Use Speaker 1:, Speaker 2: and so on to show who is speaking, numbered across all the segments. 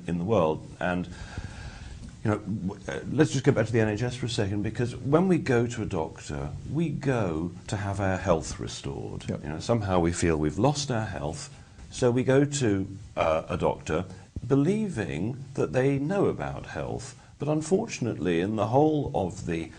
Speaker 1: in the world. And let's just go back to the NHS for a second, because when we go to a doctor, we go to have our health restored. Yep. Somehow we feel we've lost our health, so we go to a doctor believing that they know about health. But unfortunately, in the whole of the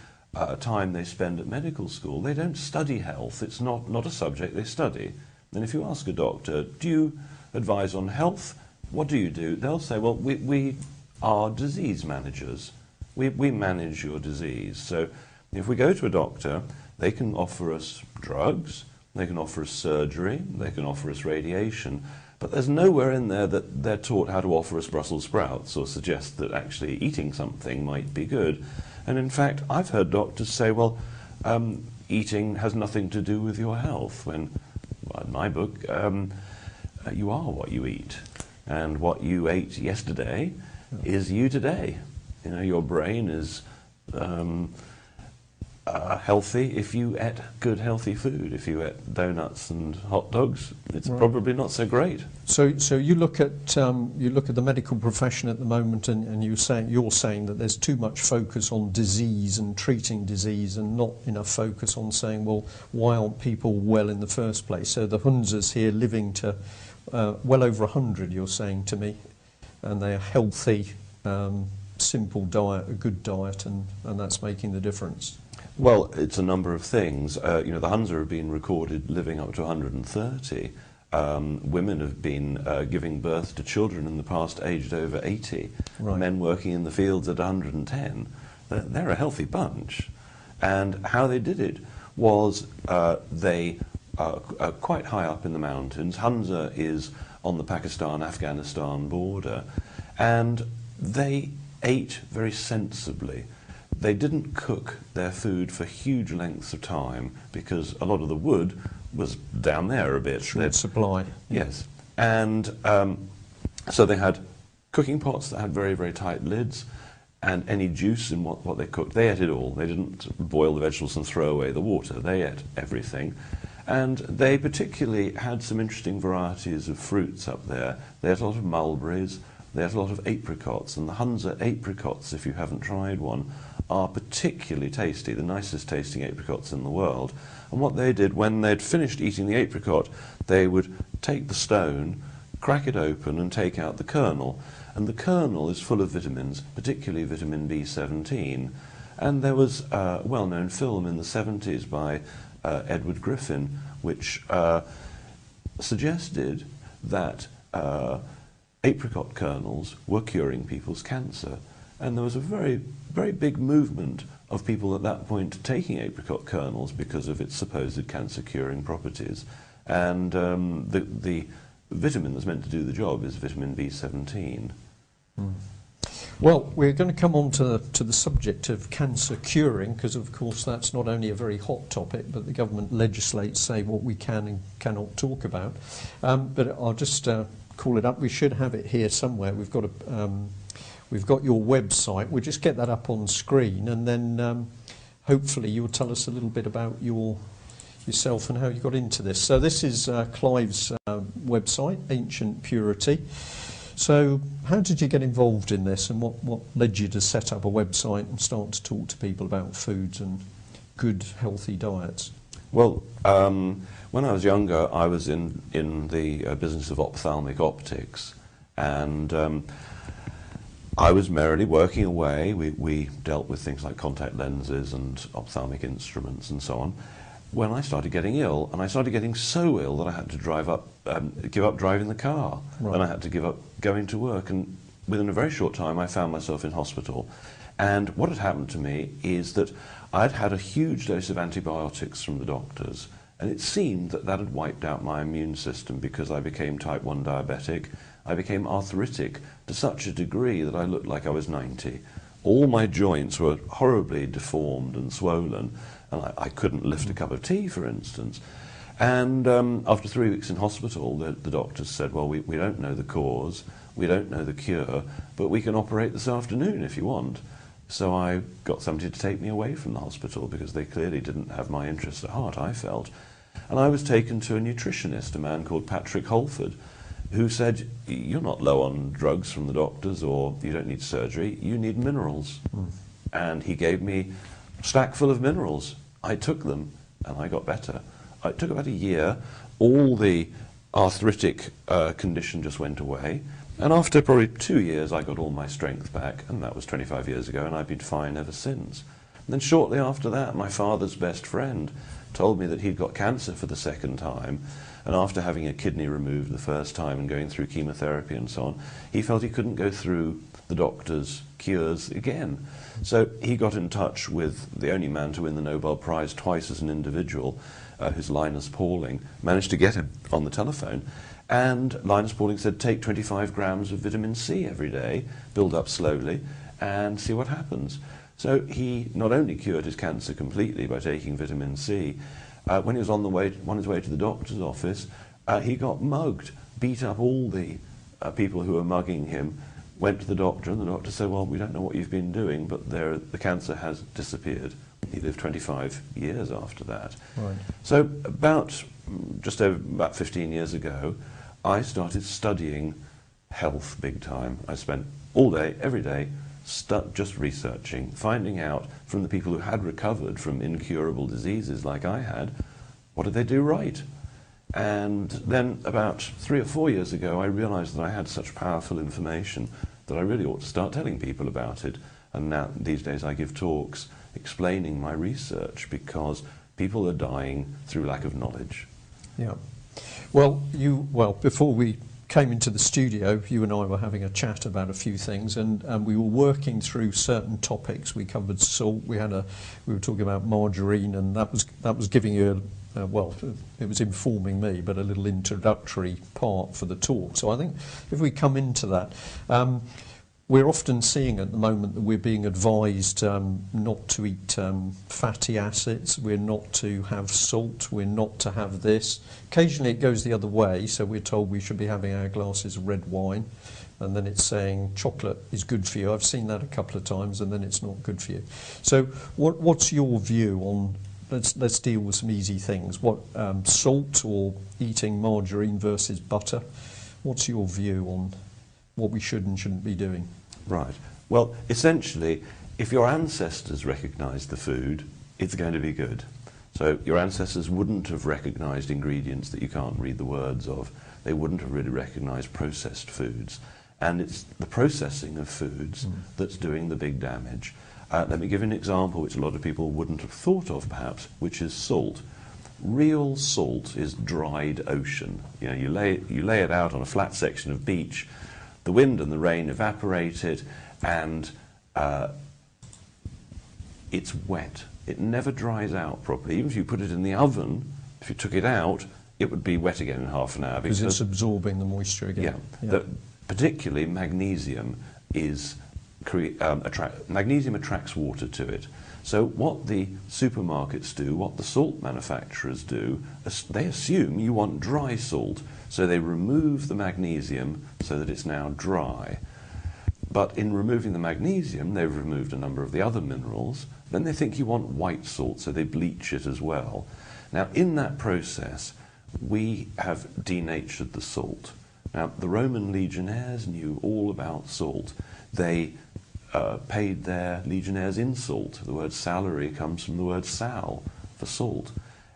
Speaker 1: time they spend at medical school, they don't study health. It's not a subject they study. And if you ask a doctor, do you advise on health? What do you do? They'll say, well, we are disease managers. We manage your disease. So if we go to a doctor, they can offer us drugs, they can offer us surgery, they can offer us radiation, but there's nowhere in there that they're taught how to offer us Brussels sprouts or suggest that actually eating something might be good. And in fact, I've heard doctors say, well, eating has nothing to do with your health, when, well, in my book, you are what you eat. And what you ate yesterday is you today. Your brain is healthy if you ate good, healthy food. If you ate donuts and hot dogs, it's probably not so great.
Speaker 2: So you look at the medical profession at the moment, and you're saying that there's too much focus on disease and treating disease, and not enough focus on saying, well, why aren't people well in the first place? So the Hunzas here living to well over 100, you're saying to me, and they're healthy, simple diet, a good diet, and that's making the difference.
Speaker 1: Well, it's a number of things. The Hunza have been recorded living up to 130. Women have been giving birth to children in the past aged over 80. Right. Men working in the fields at 110. They're a healthy bunch. And how they did it was they quite high up in the mountains. Hunza is on the Pakistan-Afghanistan border, and they ate very sensibly. They didn't cook their food for huge lengths of time because a lot of the wood was down there a bit.
Speaker 2: Short supply.
Speaker 1: Yes. And so they had cooking pots that had very, very tight lids, and any juice in what they cooked, they ate it all. They didn't boil the vegetables and throw away the water. They ate everything. And they particularly had some interesting varieties of fruits up there. They had a lot of mulberries, they had a lot of apricots, and the Hunza apricots, if you haven't tried one, are particularly tasty, the nicest tasting apricots in the world. And what they did, when they'd finished eating the apricot, they would take the stone, crack it open, and take out the kernel. And the kernel is full of vitamins, particularly vitamin B17. And there was a well-known film in the 70s by Edward Griffin, which suggested that apricot kernels were curing people's cancer. And there was a very, very big movement of people at that point taking apricot kernels because of its supposed cancer-curing properties. And the vitamin that's meant to do the job is vitamin B17.
Speaker 2: Mm. Well, we're going to come on to the subject of cancer curing, because of course that's not only a very hot topic, but the government legislates, say what we can and cannot talk about. But I'll just call it up. We should have it here somewhere. We've got your website. We'll just get that up on screen, and then hopefully you'll tell us a little bit about yourself and how you got into this. So this is Clive's website, Ancient Purity. So how did you get involved in this, and what led you to set up a website and start to talk to people about foods and good, healthy diets?
Speaker 1: Well, when I was younger, I was in the business of ophthalmic optics, and I was merrily working away. We dealt with things like contact lenses and ophthalmic instruments and so on, when I started getting ill. And I started getting so ill that I had to give up driving the car. Right. And I had to give up going to work. And within a very short time, I found myself in hospital. And what had happened to me is that I'd had a huge dose of antibiotics from the doctors. And it seemed that had wiped out my immune system, because I became type 1 diabetic. I became arthritic to such a degree that I looked like I was 90. All my joints were horribly deformed and swollen, and I couldn't lift a cup of tea, for instance. And after 3 weeks in hospital, the doctors said, well, we don't know the cause, we don't know the cure, but we can operate this afternoon if you want. So I got somebody to take me away from the hospital, because they clearly didn't have my interests at heart, I felt. And I was taken to a nutritionist, a man called Patrick Holford, who said, you're not low on drugs from the doctors, or you don't need surgery, you need minerals. And he gave me a stack full of minerals. I took them and I got better. It took about a year. All the arthritic condition just went away. And after probably 2 years, I got all my strength back, and that was 25 years ago, and I've been fine ever since. And then shortly after that, my father's best friend told me that he'd got cancer for the second time, and after having a kidney removed the first time and going through chemotherapy and so on, he felt he couldn't go through the doctor's cures again. So he got in touch with the only man to win the Nobel Prize twice as an individual, who's Linus Pauling, managed to get him on the telephone. And Linus Pauling said, take 25 grams of vitamin C every day, build up slowly, and see what happens. So he not only cured his cancer completely by taking vitamin C, when he was on his way to the doctor's office, he got mugged, beat up all the people who were mugging him, went to the doctor, and the doctor said, well, we don't know what you've been doing, but the cancer has disappeared. He lived 25 years after that.
Speaker 2: Right.
Speaker 1: So about 15 years ago, I started studying health big time. I spent all day, every day, just researching, finding out from the people who had recovered from incurable diseases like I had, what did they do right? And then about 3 or 4 years ago, I realized that I had such powerful information that I really ought to start telling people about it. And now, these days, I give talks explaining my research, because people are dying through lack of knowledge.
Speaker 2: Yeah. Well, before we came into the studio, you and I were having a chat about a few things, and we were working through certain topics. We covered salt. We were talking about margarine, and that was giving you it was informing me, but a little introductory part for the talk. So I think if we come into that. We're often seeing at the moment that we're being advised not to eat fatty acids, we're not to have salt, we're not to have this. Occasionally it goes the other way, so we're told we should be having our glasses of red wine, and then it's saying chocolate is good for you. I've seen that a couple of times, and then it's not good for you. So what's your view on, let's deal with some easy things, salt or eating margarine versus butter? What's your view on what we should and shouldn't be doing?
Speaker 1: Right. Well, essentially, if your ancestors recognised the food, it's going to be good. So your ancestors wouldn't have recognised ingredients that you can't read the words of. They wouldn't have really recognised processed foods. And it's the processing of foods that's doing the big damage. Let me give you an example which a lot of people wouldn't have thought of, perhaps, which is salt. Real salt is dried ocean. You know, you lay it out on a flat section of beach. The wind and the rain evaporate it, and it's wet. It never dries out properly. Even if you put it in the oven, if you took it out, it would be wet again in half an hour.
Speaker 2: Because it's absorbing the moisture again.
Speaker 1: Yeah. Particularly magnesium magnesium attracts water to it. So what the supermarkets do, what the salt manufacturers do, they assume you want dry salt. So they remove the magnesium so that it's now dry. But in removing the magnesium, they've removed a number of the other minerals. Then they think you want white salt, so they bleach it as well. Now, in that process, we have denatured the salt. Now, the Roman legionnaires knew all about salt. They paid their legionnaires in salt. The word salary comes from the word sal, for salt.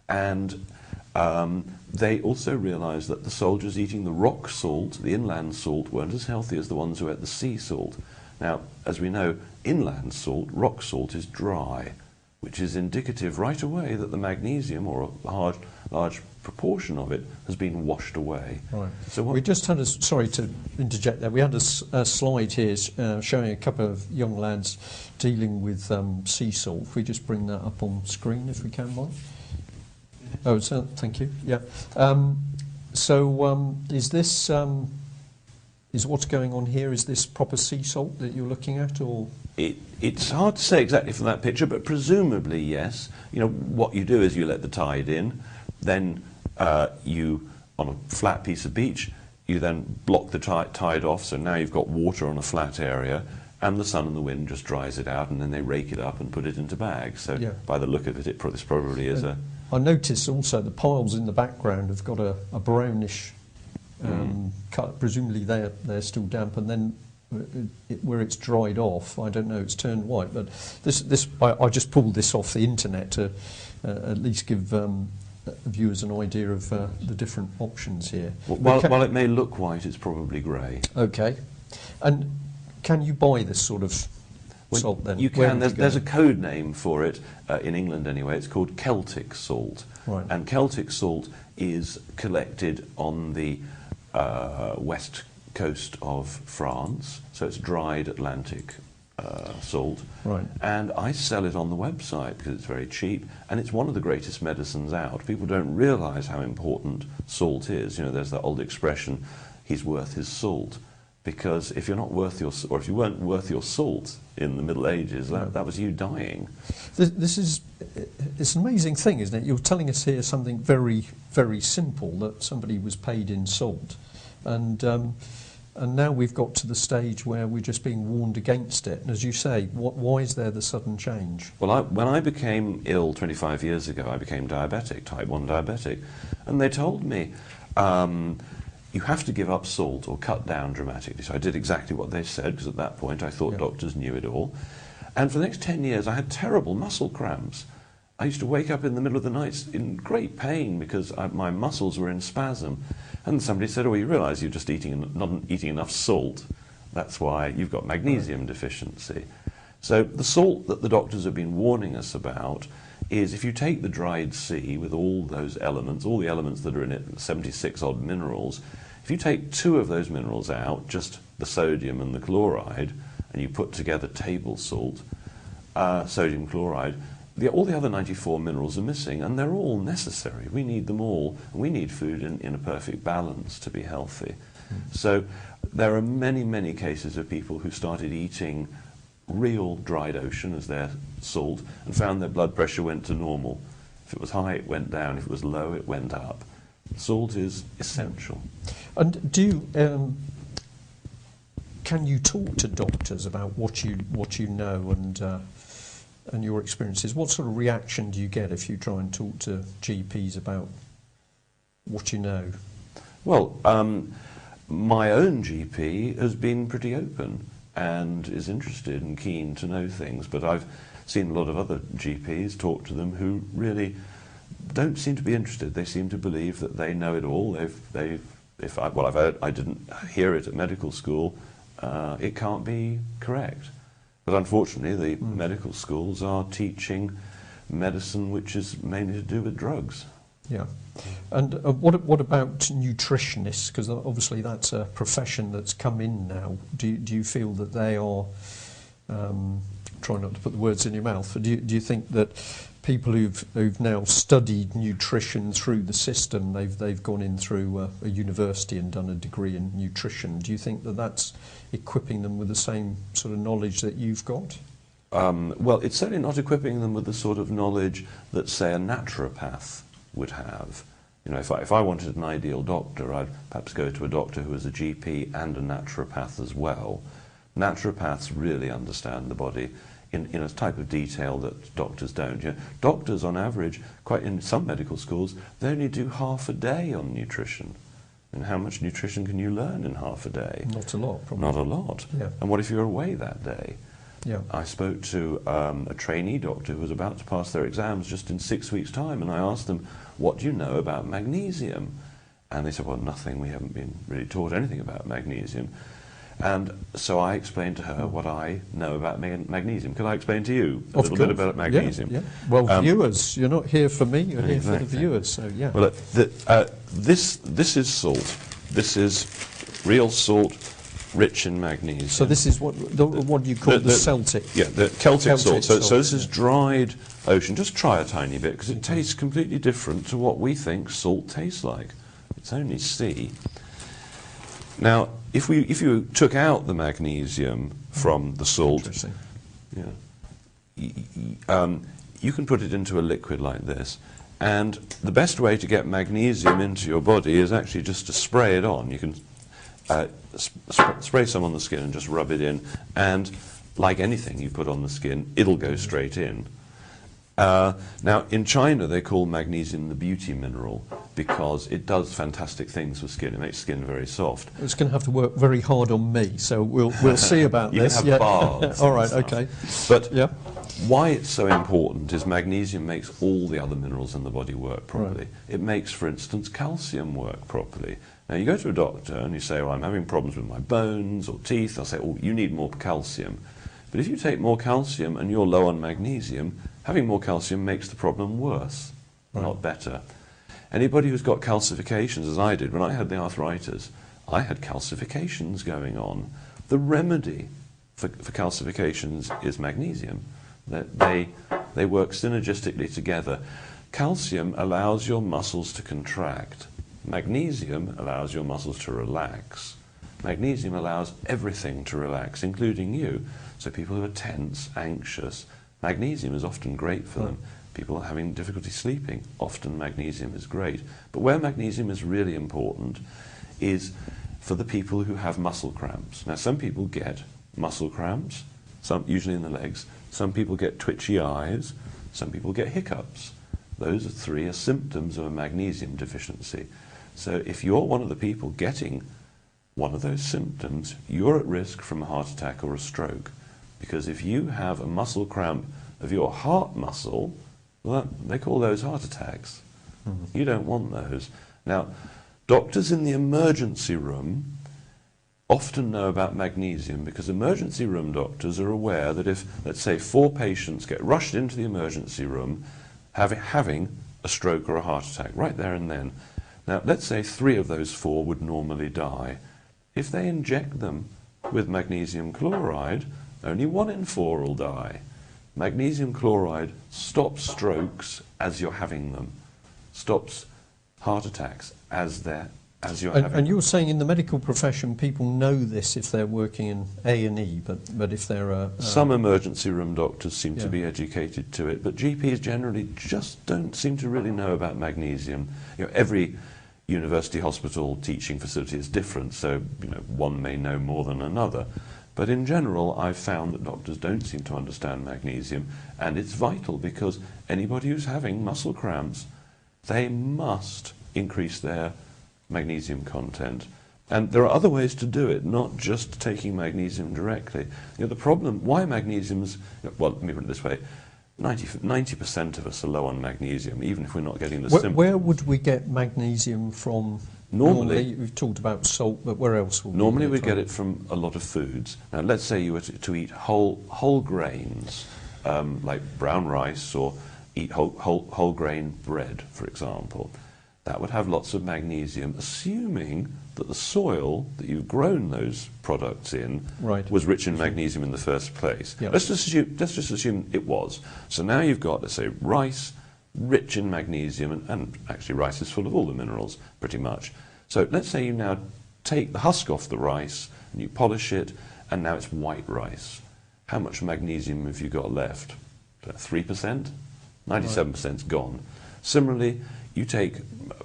Speaker 1: And they also realized that the soldiers eating the rock salt, the inland salt, weren't as healthy as the ones who ate the sea salt. Now, as we know, inland salt, rock salt, is dry, which is indicative right away that the magnesium, or a large proportion of it, has been washed away.
Speaker 2: Right. So we just had sorry to interject there, we had a slide here showing a couple of young lads dealing with sea salt. If we just bring that up on screen, if we can, Mike. Oh, so, thank you. Yeah. Is this is what's going on here? Is this proper sea salt that you're looking at, or?
Speaker 1: It's hard to say exactly from that picture, but presumably yes. You know, what you do is you let the tide in, then you, on a flat piece of beach, you then block the tide off. So now you've got water on a flat area, and the sun and the wind just dries it out, and then they rake it up and put it into bags. So yeah. By the look of it, this probably is a.
Speaker 2: I notice also the piles in the background have got a brownish Presumably they're still damp, and then where it's dried off, I don't know, it's turned white. But I just pulled this off the internet to at least give viewers an idea of the different options here.
Speaker 1: While it may look white, it's probably grey.
Speaker 2: Okay. And can you buy this sort of salt then?
Speaker 1: You can. There's a code name for it, in England anyway. It's called Celtic salt.
Speaker 2: Right.
Speaker 1: And Celtic salt is collected on the west coast of France, so it's dried Atlantic salt.
Speaker 2: Right.
Speaker 1: And I sell it on the website because it's very cheap, and it's one of the greatest medicines out. People don't realise how important salt is. You know, there's that old expression, he's worth his salt. Because if you're not worth your, or if you weren't worth your salt in the Middle Ages, that was you dying.
Speaker 2: It's an amazing thing, isn't it? You're telling us here something very, very simple, that somebody was paid in salt, and now we've got to the stage where we're just being warned against it. And as you say, why is there the sudden change?
Speaker 1: Well, when I became ill 25 years ago, I became diabetic, type 1 diabetic, and they told me, you have to give up salt or cut down dramatically. So I did exactly what they said, because at that point I thought doctors knew it all. And for the next 10 years I had terrible muscle cramps. I used to wake up in the middle of the night in great pain because my muscles were in spasm. And somebody said, oh, you realise you're just not eating enough salt. That's why you've got magnesium deficiency. So the salt that the doctors have been warning us about is, if you take the dried sea with all those elements, all the elements that are in it, 76 odd minerals, if you take 2 of those minerals out, just the sodium and the chloride, and you put together table salt, sodium chloride, all the other 94 minerals are missing, and they're all necessary. We need them all, and we need food in a perfect balance to be healthy. So there are many, many cases of people who started eating real dried ocean as their salt and found their blood pressure went to normal. If it was high, it went down. If it was low, it went up. Salt is essential.
Speaker 2: And can you talk to doctors about what you know and your experiences? What sort of reaction do you get if you try and talk to GPs about what you know?
Speaker 1: Well, my own GP has been pretty open and is interested and keen to know things, but I've seen a lot of other GPs, talk to them, who really don't seem to be interested. They seem to believe that they know it all. I didn't hear it at medical school, it can't be correct. But unfortunately, the medical schools are teaching medicine which is mainly to do with drugs.
Speaker 2: Yeah. And what about nutritionists? Because obviously that's a profession that's come in now. Do you feel that they are, try not to put the words in your mouth, but do you think that people who've now studied nutrition through the system, they've gone in through a university and done a degree in nutrition, do you think that that's equipping them with the same sort of knowledge that you've got?
Speaker 1: Well, it's certainly not equipping them with the sort of knowledge that, say, a naturopath would have. You know, if I wanted an ideal doctor, I'd perhaps go to a doctor who is a GP and a naturopath as well. Naturopaths really understand the body in a type of detail that doctors don't. You know, doctors, on average, quite in some medical schools, they only do half a day on nutrition. And how much nutrition can you learn in half a day?
Speaker 2: Not a lot, probably.
Speaker 1: Not a lot.
Speaker 2: Yeah.
Speaker 1: And what if you're away that day?
Speaker 2: Yeah.
Speaker 1: I spoke to a trainee doctor who was about to pass their exams just in 6 weeks' time, and I asked them, what do you know about magnesium? And they said, well, nothing, we haven't been really taught anything about magnesium. And so I explained to her what I know about magnesium. Could I explain to you a little bit about magnesium?
Speaker 2: Yeah, yeah. Well, viewers, you're not here for me, you're here for the viewers, so yeah.
Speaker 1: Well, this is salt. This is real salt, rich in magnesium.
Speaker 2: So this is what you call the Celtic?
Speaker 1: Yeah, the Celtic salt. So this is
Speaker 2: yeah.
Speaker 1: dried ocean. Just try a tiny bit, because it tastes completely different to what we think salt tastes like. It's only sea. Now, if you took out the magnesium from the salt, you can put it into a liquid like this. And the best way to get magnesium into your body is actually just to spray it on. You can spray some on the skin and just rub it in, and like anything you put on the skin, it'll go straight in. Now, in China, they call magnesium the beauty mineral because it does fantastic things for skin. It makes skin very soft.
Speaker 2: It's going to have to work very hard on me, so we'll see about
Speaker 1: you
Speaker 2: this.
Speaker 1: Can have baths.
Speaker 2: All right, okay.
Speaker 1: But
Speaker 2: yeah.
Speaker 1: why it's so important is magnesium makes all the other minerals in the body work properly. Right. It makes, for instance, calcium work properly. Now, you go to a doctor and you say, well, I'm having problems with my bones or teeth. They'll say, oh, you need more calcium. But if you take more calcium and you're low on magnesium, having more calcium makes the problem worse, not better. Anybody who's got calcifications, as I did, when I had the arthritis, I had calcifications going on. The remedy for calcifications is magnesium. They work synergistically together. Calcium allows your muscles to contract. Magnesium allows your muscles to relax. Magnesium allows everything to relax, including you. So people who are tense, anxious, magnesium is often great for them. People having difficulty sleeping, often magnesium is great. But where magnesium is really important is for the people who have muscle cramps. Now, some people get muscle cramps, some usually in the legs. Some people get twitchy eyes. Some people get hiccups. Those three are symptoms of a magnesium deficiency. So if you're one of the people getting one of those symptoms, you're at risk from a heart attack or a stroke. Because if you have a muscle cramp of your heart muscle, well, they call those heart attacks. Mm-hmm. You don't want those. Now, doctors in the emergency room often know about magnesium because emergency room doctors are aware that if, let's say, 4 patients get rushed into the emergency room having a stroke or a heart attack right there and then, now let's say 3 of those 4 would normally die. If they inject them with magnesium chloride, only 1 in 4 will die. Magnesium chloride stops strokes as you're having them, stops heart attacks as you're having them.
Speaker 2: And you're saying in the medical profession people know this if they're working in A&E, but if they're...
Speaker 1: Some emergency room doctors seem to be educated to it, but GPs generally just don't seem to really know about magnesium. You know, every university hospital teaching facility is different, so one may know more than another. But in general, I've found that doctors don't seem to understand magnesium, and it's vital because anybody who's having muscle cramps, they must increase their magnesium content. And there are other ways to do it, not just taking magnesium directly. The problem, why magnesium's, well, let me put it this way, 90% of us are low on magnesium, even if we're not getting the symptoms.
Speaker 2: Where would we get magnesium from? Normally, we've talked about salt, but where else would
Speaker 1: normally we get it from a lot of foods. Now, let's say you were to eat whole grains, like brown rice, or eat whole grain bread, for example. That would have lots of magnesium, assuming that the soil that you've grown those products in was rich in magnesium in the first place. Yep. Let's just assume it was. So now you've got, let's say, rice, rich in magnesium, and actually rice is full of all the minerals, pretty much. So let's say you now take the husk off the rice, and you polish it, and now it's white rice. How much magnesium have you got left? 3%? 97%'s gone. Similarly, you take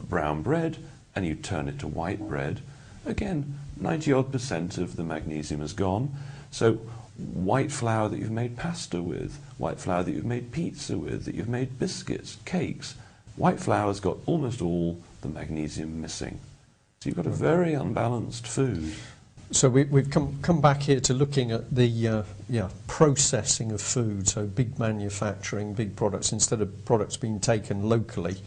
Speaker 1: brown bread, and you turn it to white bread. Again, 90-odd% of the magnesium is gone. So white flour that you've made pasta with, white flour that you've made pizza with, that you've made biscuits, cakes, white flour's got almost all the magnesium missing. So you've got a very unbalanced food.
Speaker 2: So we've come back here to looking at the processing of food, so big manufacturing, big products, instead of products being taken locally.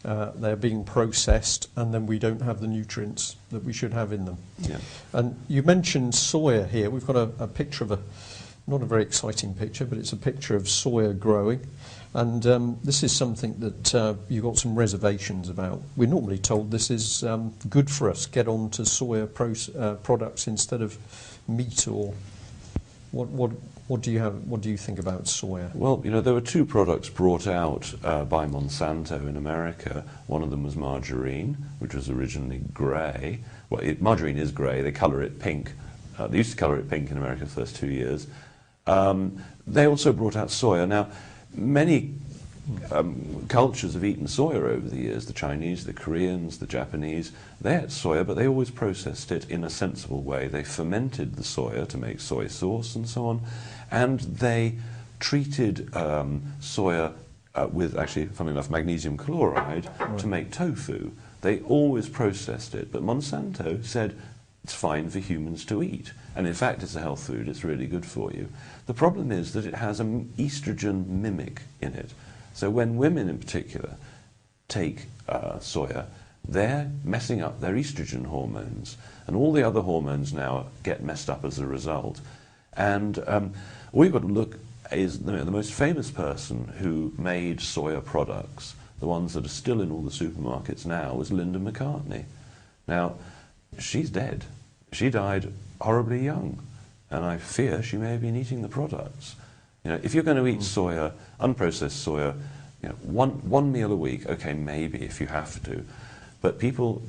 Speaker 2: They're being processed, and then we don't have the nutrients that we should have in them. Yeah. And you mentioned soya here. We've got a picture of not a very exciting picture, but it's a picture of soya growing. And this is something that you've got some reservations about. We're normally told this is good for us. Get on to soya products instead of meat, or what do you think about soya?
Speaker 1: Well, there were 2 products brought out by Monsanto in America. One of them was margarine, which was originally grey. Well, margarine is grey. They colour it pink. They used to colour it pink in America the first 2 years. They also brought out soya. Now, many cultures have eaten soya over the years. The Chinese, the Koreans, the Japanese, they ate soya, but they always processed it in a sensible way. They fermented the soya to make soy sauce and so on, and they treated soya with, actually, funnily enough, magnesium chloride to make tofu. They always processed it, but Monsanto said it's fine for humans to eat. And in fact, it's a health food, it's really good for you. The problem is that it has an estrogen mimic in it. So when women in particular take soya, they're messing up their estrogen hormones. And all the other hormones now get messed up as a result. And all you've got to look is the most famous person who made soya products, the ones that are still in all the supermarkets now, was Linda McCartney. Now, she's dead. She died horribly young, and I fear she may have been eating the products. You know, if you're going to eat soya, unprocessed soya, you know, one meal a week, okay, maybe if you have to. But people,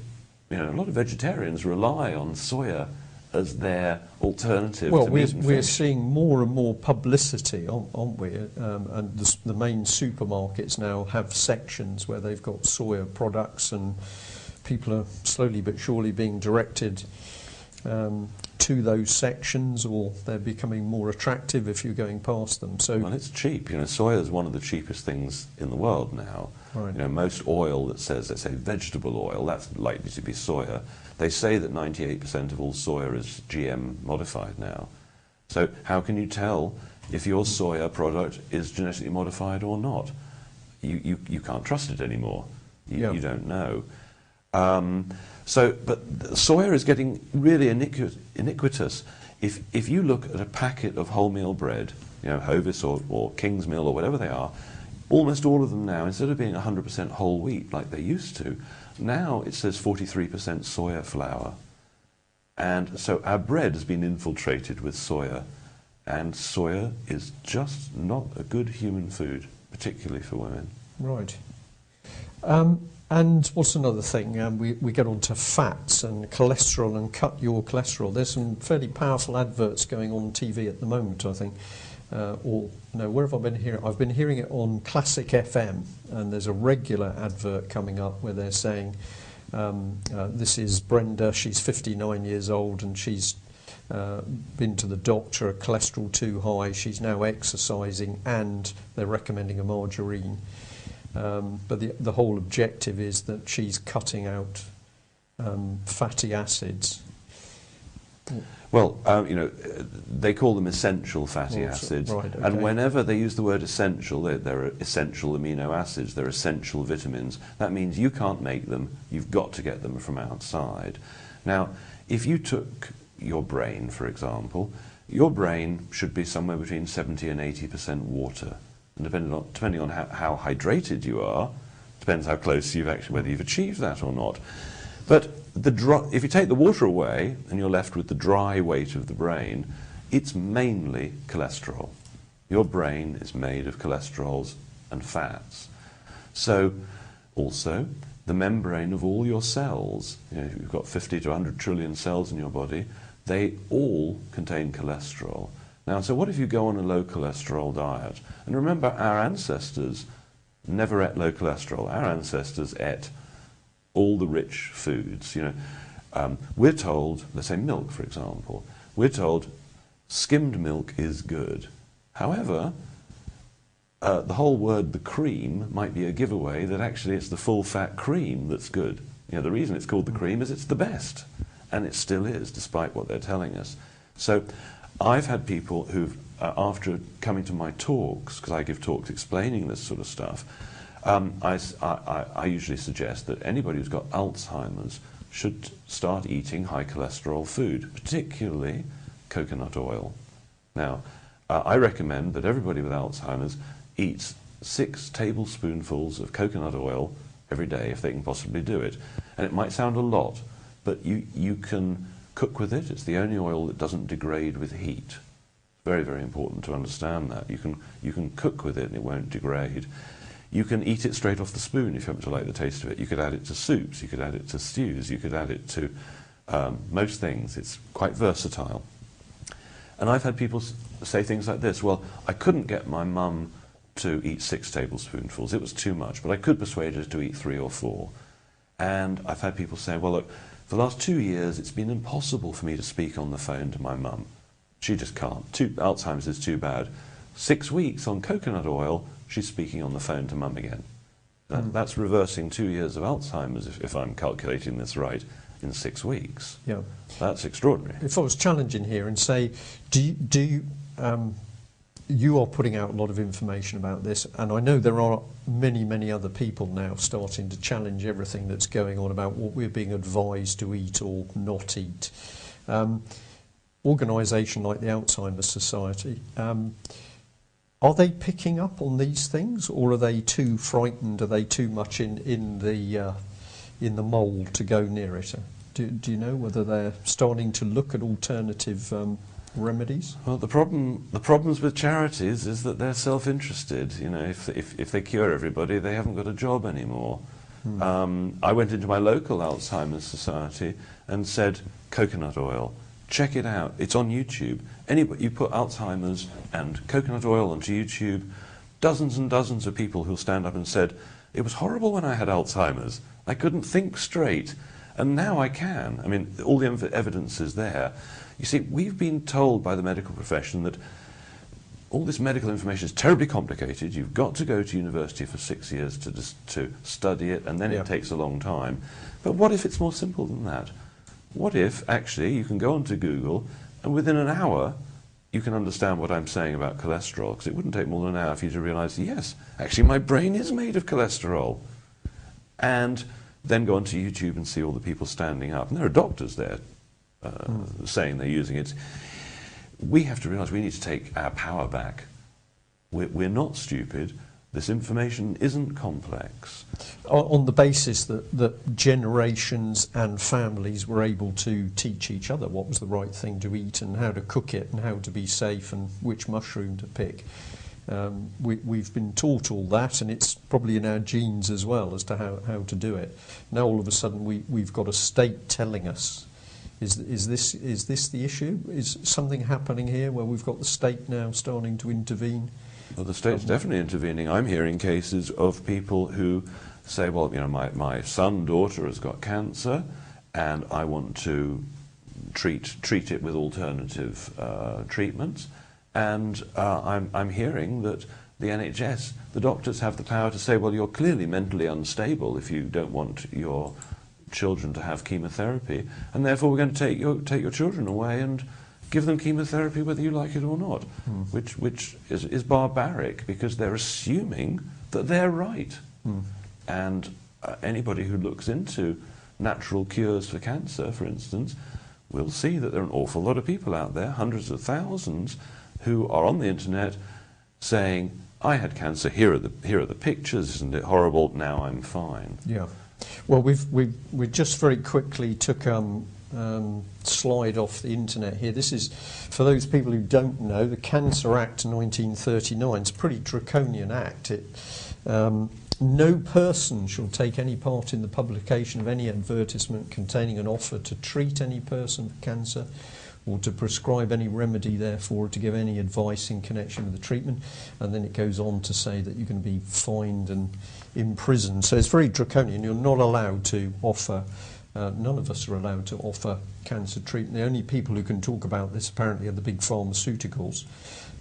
Speaker 1: you know, a lot of vegetarians rely on soya as their alternative to meat and fish.
Speaker 2: We're seeing more and more publicity, aren't we? And the main supermarkets now have sections where they've got soya products, and people are slowly but surely being directed to those sections, or they're becoming more attractive if you're going past them. So,
Speaker 1: well, it's cheap. You know, soya is one of the cheapest things in the world now.
Speaker 2: Right.
Speaker 1: You know, most oil that says, let's say, vegetable oil, that's likely to be soya. They say that 98% of all soya is GM modified now. So how can you tell if your soya product is genetically modified or not? You can't trust it anymore. You don't know. But soya is getting really iniquitous. If you look at a packet of wholemeal bread, you know, Hovis or King's Mill or whatever they are, almost all of them now, instead of being 100% whole wheat like they used to, now it says 43% soya flour. And so our bread has been infiltrated with soya, and soya is just not a good human food, particularly for women.
Speaker 2: Right. And what's another thing? We get on to fats and cholesterol and cut your cholesterol. There's some fairly powerful adverts going on TV at the moment, I think. Where have I been hearing? I've been hearing it on Classic FM, and there's a regular advert coming up where they're saying, this is Brenda, she's 59 years old, and she's been to the doctor, her cholesterol too high, she's now exercising, and they're recommending a margarine. But the whole objective is that she's cutting out fatty acids.
Speaker 1: Well, you know, they call them essential fatty acids,
Speaker 2: right, okay.
Speaker 1: And whenever they use the word essential, they're essential amino acids, they're essential vitamins. That means you can't make them, you've got to get them from outside. Now, if you took your brain, for example, your brain should be somewhere between 70 and 80% water. And depending on how hydrated you are, depends how close whether you've achieved that or not. But if you take the water away and you're left with the dry weight of the brain, it's mainly cholesterol. Your brain is made of cholesterols and fats. So also the membrane of all your cells, you know, you've got 50 to 100 trillion cells in your body, they all contain cholesterol. Now, so what if you go on a low cholesterol diet? And remember, our ancestors never ate low cholesterol. Our ancestors ate all the rich foods. You know, we're told, let's say milk, for example, we're told skimmed milk is good. However, the whole word the cream might be a giveaway that actually it's the full-fat cream that's good. You know, the reason it's called the cream is it's the best, and it still is, despite what they're telling us. So I've had people who've, after coming to my talks, because I give talks explaining this sort of stuff, I usually suggest that anybody who's got Alzheimer's should start eating high cholesterol food, particularly coconut oil. Now, I recommend that everybody with Alzheimer's eats 6 tablespoonfuls of coconut oil every day, if they can possibly do it. And it might sound a lot, but you can cook with it. It's the only oil that doesn't degrade with heat. Very, very important to understand that. You can cook with it and it won't degrade. You can eat it straight off the spoon if you happen to like the taste of it. You could add it to soups, you could add it to stews, you could add it to most things. It's quite versatile. And I've had people say things like this, well, I couldn't get my mum to eat 6 tablespoonfuls. It was too much, but I could persuade her to eat 3 or 4. And I've had people say, well, look, for the last 2 years, it's been impossible for me to speak on the phone to my mum. She just can't. Alzheimer's is too bad. 6 weeks on coconut oil, she's speaking on the phone to mum again. That's reversing 2 years of Alzheimer's, if I'm calculating this right, in 6 weeks.
Speaker 2: Yeah.
Speaker 1: That's extraordinary.
Speaker 2: If I was challenging here and say, you are putting out a lot of information about this, and I know there are many, many other people now starting to challenge everything that's going on about what we're being advised to eat or not eat. Organisation like the Alzheimer's Society, are they picking up on these things, or are they too frightened? Are they too much in the mould to go near it? Do you know whether they're starting to look at alternative remedies?
Speaker 1: Well, the problems with charities is that they're self-interested. You know, if they cure everybody, they haven't got a job anymore. I went into my local Alzheimer's Society and said, coconut oil, check it out. It's on YouTube. You put Alzheimer's and coconut oil onto YouTube, dozens and dozens of people who'll stand up and said, it was horrible when I had Alzheimer's. I couldn't think straight. And now I can. I mean, all the evidence is there. You see, we've been told by the medical profession that all this medical information is terribly complicated. You've got to go to university for 6 years to study it, and then it takes a long time. But what if it's more simple than that? What if, actually, you can go onto Google, and within an hour, you can understand what I'm saying about cholesterol, because it wouldn't take more than an hour for you to realise, yes, actually my brain is made of cholesterol. And then go onto YouTube and see all the people standing up. And there are doctors there saying they're using it. We have to realise we need to take our power back. We're not stupid. This information isn't complex.
Speaker 2: On the basis that generations and families were able to teach each other what was the right thing to eat and how to cook it and how to be safe and which mushroom to pick. We've been taught all that, and it's probably in our genes as well as to how to do it. Now all of a sudden we've got a state telling us. Is this the issue? Is something happening here where we've got the state now starting to intervene?
Speaker 1: Well, the state's definitely intervening. I'm hearing cases of people who say, well, you know, my son, daughter has got cancer, and I want to treat it with alternative treatments. And I'm hearing that the NHS, the doctors have the power to say, well, you're clearly mentally unstable if you don't want your children to have chemotherapy, and therefore we're going to take your children away and give them chemotherapy whether you like it or not, which is barbaric, because they're assuming that they're right. And anybody who looks into natural cures for cancer, for instance, will see that there are an awful lot of people out there, hundreds of thousands, who are on the internet saying, I had cancer, here are the pictures, isn't it horrible, now I'm fine.
Speaker 2: Yeah. Well, we just very quickly took slide off the internet here. This is, for those people who don't know, the Cancer Act 1939. It's a pretty draconian act. No person shall take any part in the publication of any advertisement containing an offer to treat any person for cancer, or to prescribe any remedy, therefore, or to give any advice in connection with the treatment. And then it goes on to say that you can be fined and imprisoned. So it's very draconian. You're not allowed to offer, none of us are allowed to offer cancer treatment. The only people who can talk about this apparently are the big pharmaceuticals.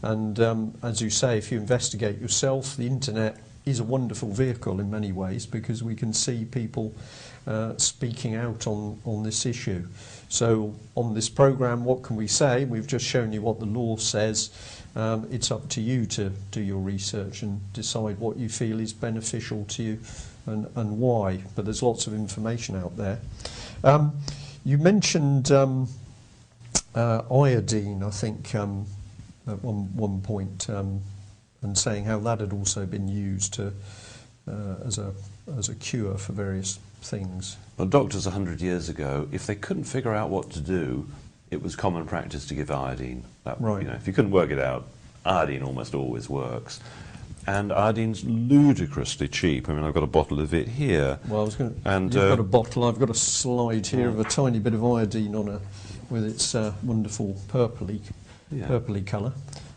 Speaker 2: And as you say, if you investigate yourself, the internet is a wonderful vehicle in many ways, because we can see people speaking out on this issue. So on this programme, what can we say? We've just shown you what the law says. It's up to you to do your research and decide what you feel is beneficial to you and why. But there's lots of information out there. You mentioned iodine, I think, at one point, and saying how that had also been used to, as a cure for various things.
Speaker 1: Well, doctors 100 years ago, if they couldn't figure out what to do, it was common practice to give iodine.
Speaker 2: Right.
Speaker 1: You know, if you couldn't work it out, iodine almost always works. And iodine's ludicrously cheap. I mean, I've got a bottle of it here.
Speaker 2: Well, I was going to... You've got a bottle, I've got a slide here of a tiny bit of iodine on with its wonderful purpley colour.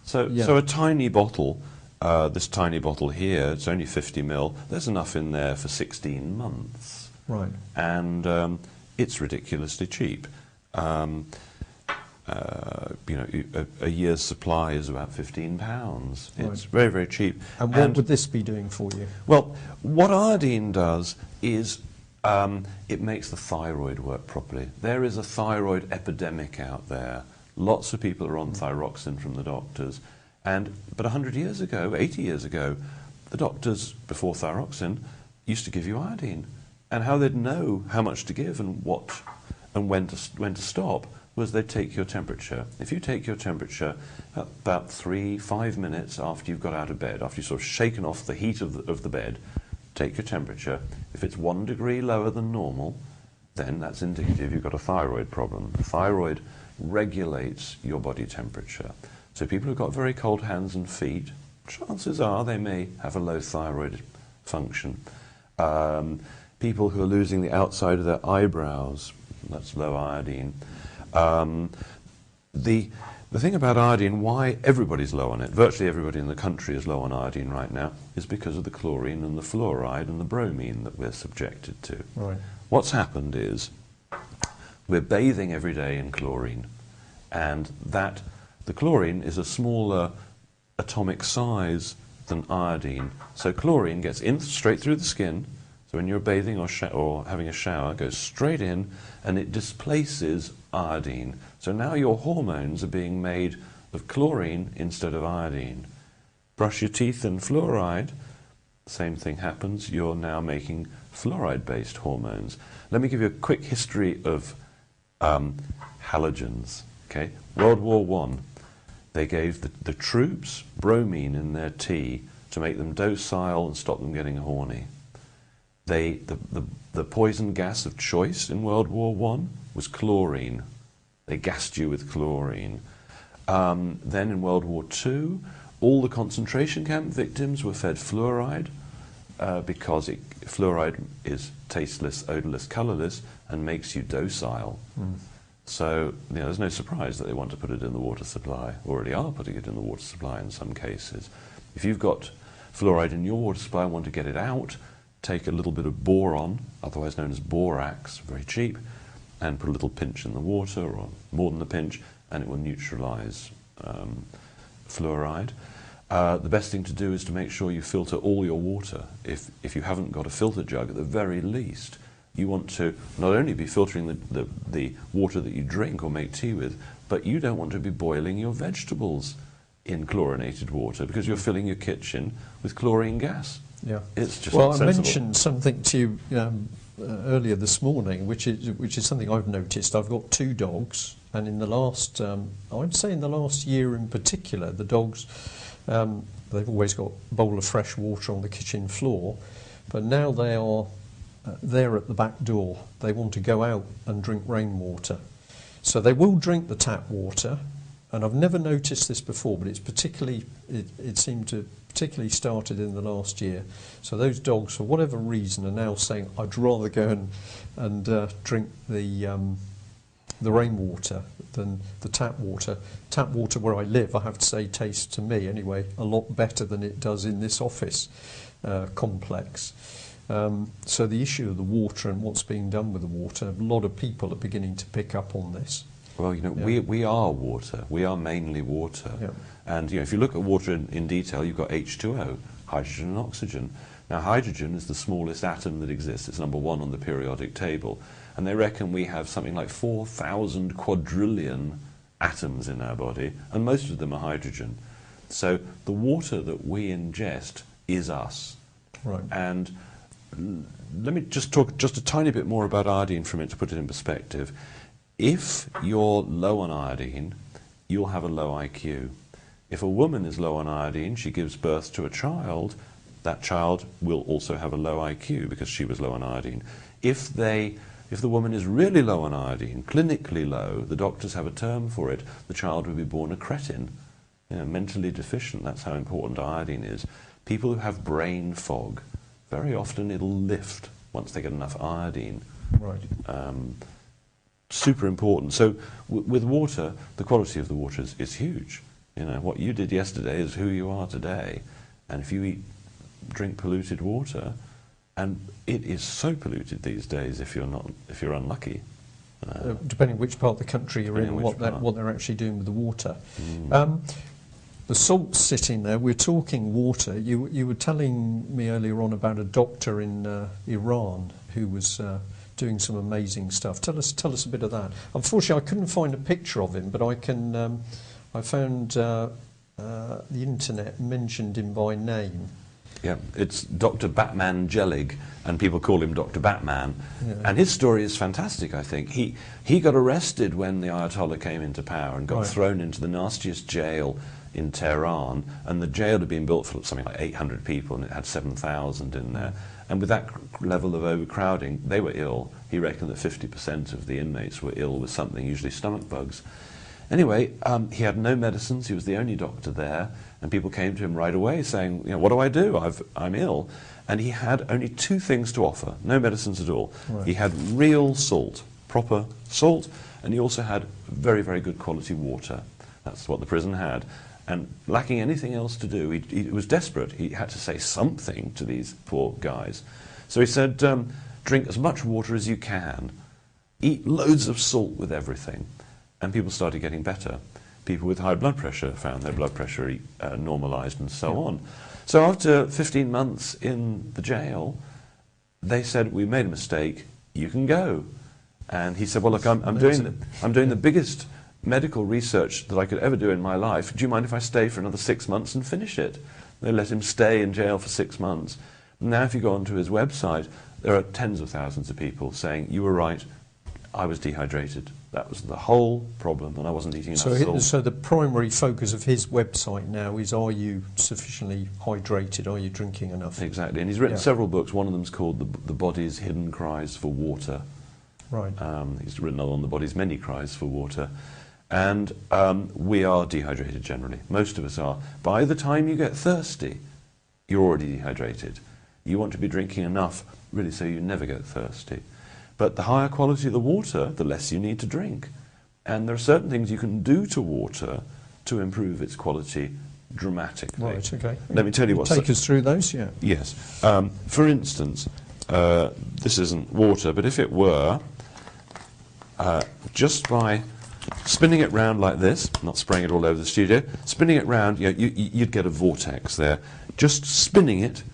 Speaker 1: So a tiny bottle, this tiny bottle here, it's only 50 ml. There's enough in there for 16 months.
Speaker 2: Right.
Speaker 1: And it's ridiculously cheap. a year's supply is about £15.
Speaker 2: Right.
Speaker 1: It's very, very cheap.
Speaker 2: And what would this be doing for you?
Speaker 1: Well, what iodine does is it makes the thyroid work properly. There is a thyroid epidemic out there. Lots of people are on thyroxine from the doctors. But 100 years ago, 80 years ago, the doctors, before thyroxine, used to give you iodine. And how they'd know how much to give and what and when to stop was they'd take your temperature. If you take your temperature about 3-5 minutes after you've got out of bed, after you've sort of shaken off the heat of the bed, take your temperature. If it's 1 degree lower than normal, then that's indicative you've got a thyroid problem. The thyroid regulates your body temperature. So people who've got very cold hands and feet, chances are they may have a low thyroid function. People who are losing the outside of their eyebrows, that's low iodine. The thing about iodine, why everybody's low on it, virtually everybody in the country is low on iodine right now, is because of the chlorine and the fluoride and the bromine that we're subjected to.
Speaker 2: Right.
Speaker 1: What's happened is we're bathing every day in chlorine, and the chlorine is a smaller atomic size than iodine. So chlorine gets in straight through the skin. So when you're bathing or having a shower, it goes straight in and it displaces iodine. So now your hormones are being made of chlorine instead of iodine. Brush your teeth in fluoride, same thing happens. You're now making fluoride-based hormones. Let me give you a quick history of halogens. Okay, World War I, they gave the troops bromine in their tea to make them docile and stop them getting horny. The poison gas of choice in World War I was chlorine. They gassed you with chlorine. Then in World War II, all the concentration camp victims were fed fluoride because fluoride is tasteless, odorless, colourless, and makes you docile. So there's no surprise that they want to put it in the water supply. Already are putting it in the water supply in some cases. If you've got fluoride in your water supply and want to get it out, take a little bit of boron, otherwise known as borax, very cheap, and put a little pinch in the water, or more than a pinch, and it will neutralise fluoride. The best thing to do is to make sure you filter all your water. If you haven't got a filter jug, at the very least, you want to not only be filtering the water that you drink or make tea with, but you don't want to be boiling your vegetables in chlorinated water because you're filling your kitchen with chlorine gas.
Speaker 2: Yeah,
Speaker 1: it's just
Speaker 2: well,
Speaker 1: not
Speaker 2: I
Speaker 1: sensible.
Speaker 2: mentioned something to you earlier this morning, which is something I've noticed. I've got 2 dogs, and in the last, I'd say in the last year in particular, the dogs, they've always got a bowl of fresh water on the kitchen floor, but now they are there at the back door. They want to go out and drink rainwater, so they will drink the tap water. And I've never noticed this before, but it seemed to particularly started in the last year. So those dogs, for whatever reason, are now saying, I'd rather go and drink the rainwater than the tap water. Tap water where I live, I have to say, tastes to me anyway a lot better than it does in this office complex. So the issue of the water and what's being done with the water, a lot of people are beginning to pick up on this.
Speaker 1: Well, we are water. We are mainly water.
Speaker 2: Yeah.
Speaker 1: And if you look at water in detail, you've got H2O, hydrogen and oxygen. Now, hydrogen is the smallest atom that exists. It's number 1 on the periodic table. And they reckon we have something like 4,000 quadrillion atoms in our body, and most of them are hydrogen. So the water that we ingest is us.
Speaker 2: Right.
Speaker 1: And let me just talk just a tiny bit more about iodine for a minute to put it in perspective. If you're low on iodine, you'll have a low IQ. If a woman is low on iodine, she gives birth to a child, that child will also have a low IQ because she was low on iodine. If the woman is really low on iodine, clinically low, the doctors have a term for it, the child will be born a cretin, mentally deficient. That's how important iodine is. People who have brain fog, very often it'll lift once they get enough iodine.
Speaker 2: Right.
Speaker 1: Super important. So with water, the quality of the water is huge. What you did yesterday is who you are today. And if you drink polluted water, and it is so polluted these days if you're unlucky,
Speaker 2: depending which part of the country you're in and what they're actually doing with the water. The salt's sitting there. We're talking water. You were telling me earlier on about a doctor in Iran who was doing some amazing stuff. Tell us a bit of that. Unfortunately, I couldn't find a picture of him, but I found the internet mentioned him by name.
Speaker 1: Yeah, it's Dr. Batman Jelig, and people call him Dr. Batman.
Speaker 2: Yeah.
Speaker 1: And his story is fantastic, I think. He got arrested when the Ayatollah came into power and got thrown into the nastiest jail in Tehran, and the jail had been built for something like 800 people, and it had 7,000 in there. And with that level of overcrowding, they were ill. He reckoned that 50% of the inmates were ill with something, usually stomach bugs. Anyway, he had no medicines. He was the only doctor there, and people came to him right away saying, "What do I do? I'm ill." And he had only two things to offer, no medicines at all. Right. He had real salt, proper salt, and he also had very, very good quality water. That's what the prison had. And lacking anything else to do, he was desperate. He had to say something to these poor guys. So he said, drink as much water as you can, eat loads of salt with everything. And people started getting better. People with high blood pressure found their blood pressure normalized and so on. So after 15 months in the jail, they said, "We made a mistake, you can go." And he said, "Well, look, I'm doing the biggest medical research that I could ever do in my life. Do you mind if I stay for another 6 months and finish it?" They let him stay in jail for 6 months. Now if you go onto his website, there are tens of thousands of people saying, "You were right, I was dehydrated. That was the whole problem, and I wasn't eating enough salt."
Speaker 2: So the primary focus of his website now is, are you sufficiently hydrated? Are you drinking enough?
Speaker 1: Exactly, and he's written several books. One of them's called The Body's Hidden Cries for Water.
Speaker 2: Right.
Speaker 1: He's written another on The Body's Many Cries for Water. And we are dehydrated generally. Most of us are. By the time you get thirsty, you're already dehydrated. You want to be drinking enough, really, so you never get thirsty. But the higher quality of the water, the less you need to drink. And there are certain things you can do to water to improve its quality dramatically.
Speaker 2: Right, okay.
Speaker 1: Let me tell you what...
Speaker 2: Take us through those, yeah.
Speaker 1: Yes. For instance, this isn't water, but if it were, just by spinning it round like this, not spraying it all over the studio, spinning it round, you'd get a vortex there. Just spinning it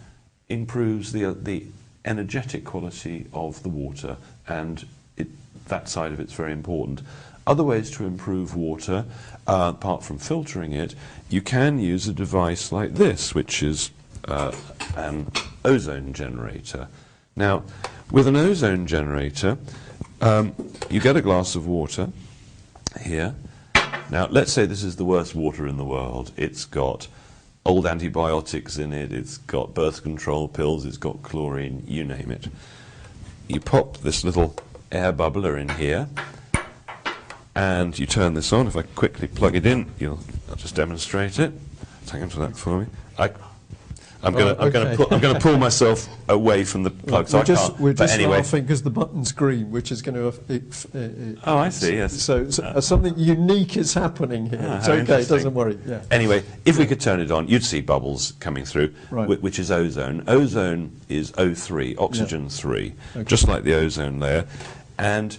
Speaker 1: improves the energetic quality of the water, and that side of it's very important. Other ways to improve water, apart from filtering it, you can use a device like this, which is an ozone generator. Now, with an ozone generator, you get a glass of water here. Now, let's say this is the worst water in the world. It's got old antibiotics in it, it's got birth control pills, it's got chlorine, you name it. You pop this little air bubbler in here, and you turn this on. If I quickly plug it in, I'll just demonstrate it. Take him to that for me. I'm going to pull myself away from the plug, so
Speaker 2: we're just
Speaker 1: anyway.
Speaker 2: laughing because the button's green, which is going to...
Speaker 1: oh, I see, yes.
Speaker 2: So something unique is happening here. It's okay, doesn't worry. Yeah.
Speaker 1: Anyway, if we could turn it on, you'd see bubbles coming through, which is ozone. Ozone is O3, oxygen 3, just like the ozone layer. And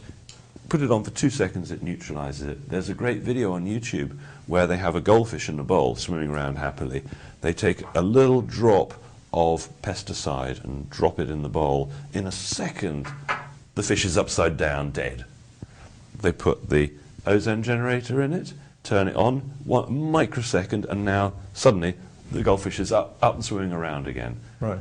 Speaker 1: put it on for 2 seconds, it neutralizes it. There's a great video on YouTube where they have a goldfish in a bowl swimming around happily. They take a little drop of pesticide and drop it in the bowl. In a second, the fish is upside down, dead. They put the ozone generator in it, turn it on, 1 microsecond, and now suddenly the goldfish is up and swimming around again.
Speaker 2: Right.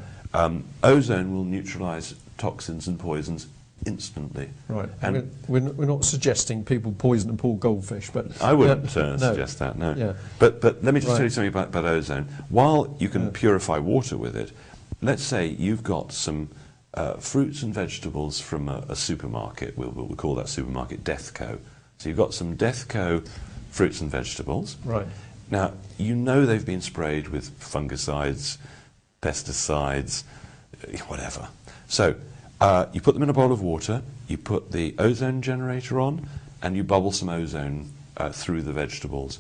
Speaker 1: Ozone will neutralize toxins and poisons instantly.
Speaker 2: Right. And we're not suggesting people poison and pull goldfish, but
Speaker 1: I wouldn't suggest that. No.
Speaker 2: Yeah.
Speaker 1: But let me just tell you something about ozone. While you can purify water with it, let's say you've got some fruits and vegetables from a supermarket. We'll call that supermarket Deathco. So you've got some Deathco fruits and vegetables.
Speaker 2: Right.
Speaker 1: Now they've been sprayed with fungicides, pesticides, whatever. So you put them in a bowl of water, you put the ozone generator on, and you bubble some ozone through the vegetables.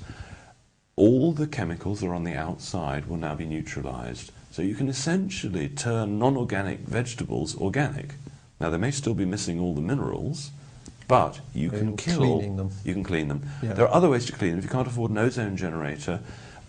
Speaker 1: All the chemicals that are on the outside will now be neutralized. So you can essentially turn non-organic vegetables organic. Now, they may still be missing all the minerals, But you can kill...
Speaker 2: Cleaning them.
Speaker 1: You can clean them.
Speaker 2: Yeah.
Speaker 1: There are other ways to clean them. If you can't afford an ozone generator,